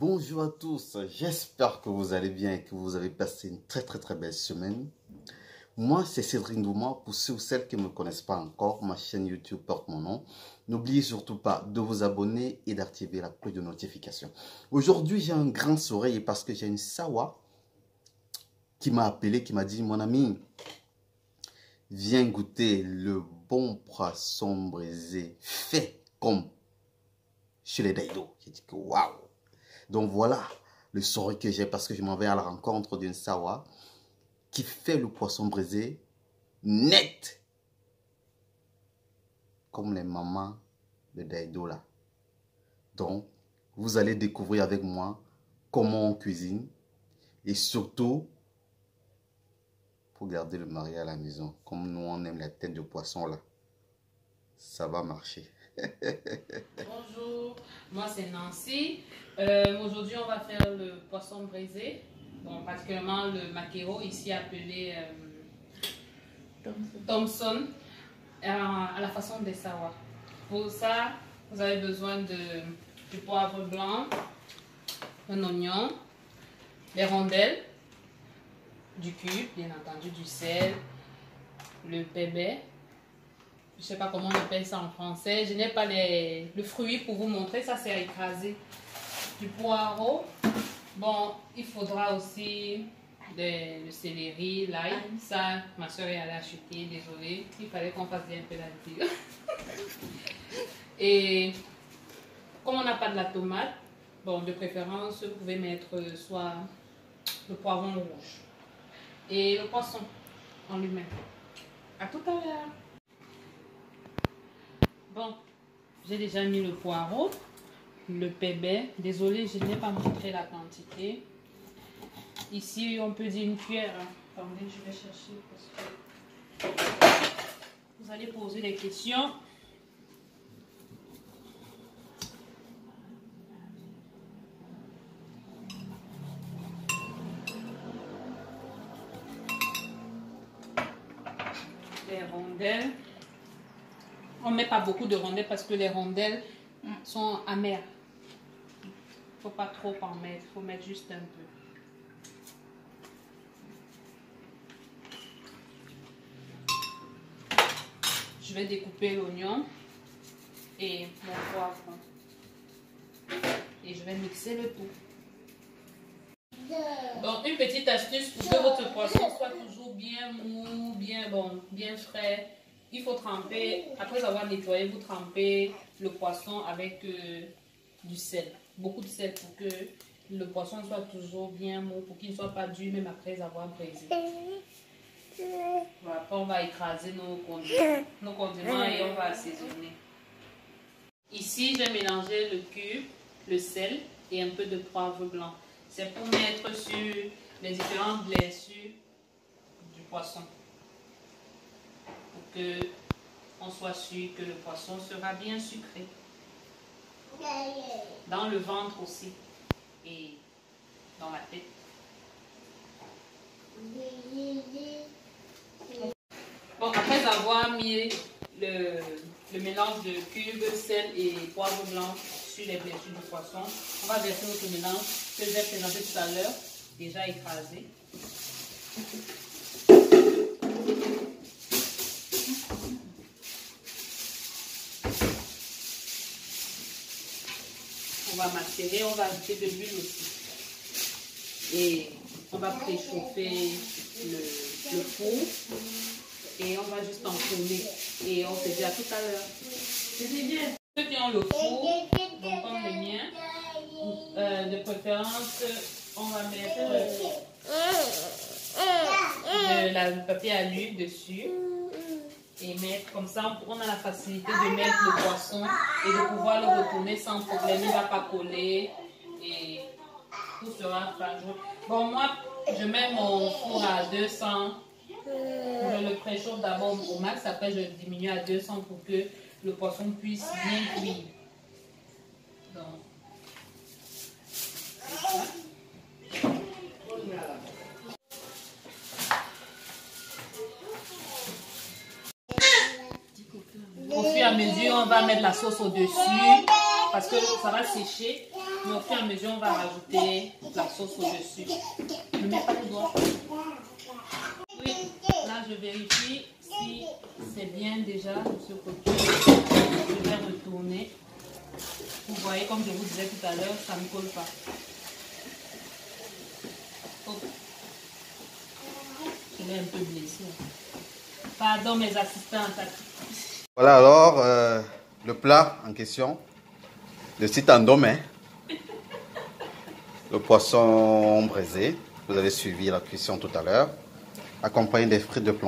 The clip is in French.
Bonjour à tous, j'espère que vous allez bien et que vous avez passé une très belle semaine. Moi, c'est Cédric Ndouma. Pour ceux ou celles qui ne me connaissent pas encore, ma chaîne YouTube porte mon nom. N'oubliez surtout pas de vous abonner et d'activer la cloche de notification. Aujourd'hui, j'ai un grand sourire parce que j'ai une Sawa qui m'a appelé, qui m'a dit, mon ami, viens goûter le bon poisson braisé fait comme chez les Daido. J'ai dit que waouh! Donc voilà le sourire que j'ai parce que je m'en vais à la rencontre d'une Sawa qui fait le poisson braisé net comme les mamans de Daido là. Donc vous allez découvrir avec moi comment on cuisine et surtout pour garder le mari à la maison comme nous on aime la tête de poisson là. Ça va marcher. Bonjour, moi c'est Nancy. Aujourd'hui on va faire le poisson braisé, bon, particulièrement le maquereau ici appelé Thompson, à la façon des Sawa. Pour ça, vous avez besoin du poivre blanc, un oignon, des rondelles, du cube, bien entendu, du sel, le bébé. Je ne sais pas comment on appelle ça en français. Je n'ai pas le fruit pour vous montrer. Ça, c'est à écraser. Du poireau. Bon, il faudra aussi le céleri, l'ail. Ça, ma soeur est allée acheter. Désolée. Il fallait qu'on fasse un peu la vie. Et comme on n'a pas de la tomate, bon, de préférence, vous pouvez mettre soit le poivron rouge. Et le poisson en lui-même. À tout à l'heure. Bon, j'ai déjà mis le poireau, le pébé. Désolée, je n'ai pas montré la quantité. Ici, on peut dire une cuillère. Attendez, je vais chercher parce que vous allez poser des questions. Les rondelles. On ne met pas beaucoup de rondelles parce que les rondelles sont amères. Il ne faut pas trop en mettre, il faut mettre juste un peu. Je vais découper l'oignon et mon poivron. Et je vais mixer le tout. Bon, une petite astuce pour que votre poisson soit toujours bien mou, bien frais. Il faut tremper, après avoir nettoyé, vous trempez le poisson avec du sel. Beaucoup de sel pour que le poisson soit toujours bien mou, pour qu'il ne soit pas dur même après avoir braisé. Voilà, après on va écraser nos condiments et on va assaisonner. Ici, j'ai mélangé le cube, le sel et un peu de poivre blanc. C'est pour mettre sur les différentes blessures du poisson. Pour que on soit sûr que le poisson sera bien sucré. Dans le ventre aussi. Et dans la tête. Bon, après avoir mis le mélange de cubes, sel et poivre blanc sur les blessures du poisson, on va verser notre mélange que j'ai présenté tout à l'heure, déjà écrasé. On va macérer, on va ajouter de l'huile aussi. Et on va préchauffer le four. Et on va juste enfourner. Et on se dit à tout à l'heure. C'est bien. Ceux qui ont le four, donc comme le mien, de préférence, on va mettre le papier alu dessus. Et mettre comme ça, on a la facilité de mettre le poisson et de pouvoir le retourner sans problème. Il ne va pas coller et tout sera fragile. Bon, moi, je mets mon four à 200. Je le préchauffe d'abord au max, après je diminue à 200 pour que le poisson puisse bien cuire. Donc, c'est ça. Au fur et à mesure, on va mettre la sauce au-dessus parce que ça va sécher. Mais au fur et à mesure, on va rajouter la sauce au-dessus. Ne mets pas les doigts. Oui, là je vérifie si c'est bien déjà de ce côté. Je vais retourner. Vous voyez, comme je vous disais tout à l'heure, ça ne colle pas. Oh. Je l'ai un peu blessé. Pardon mes assistants tactiques. Voilà alors le plat en question. Le site en domaine. Le poisson braisé. Vous avez suivi la cuisson tout à l'heure. Accompagné des frites de plomb.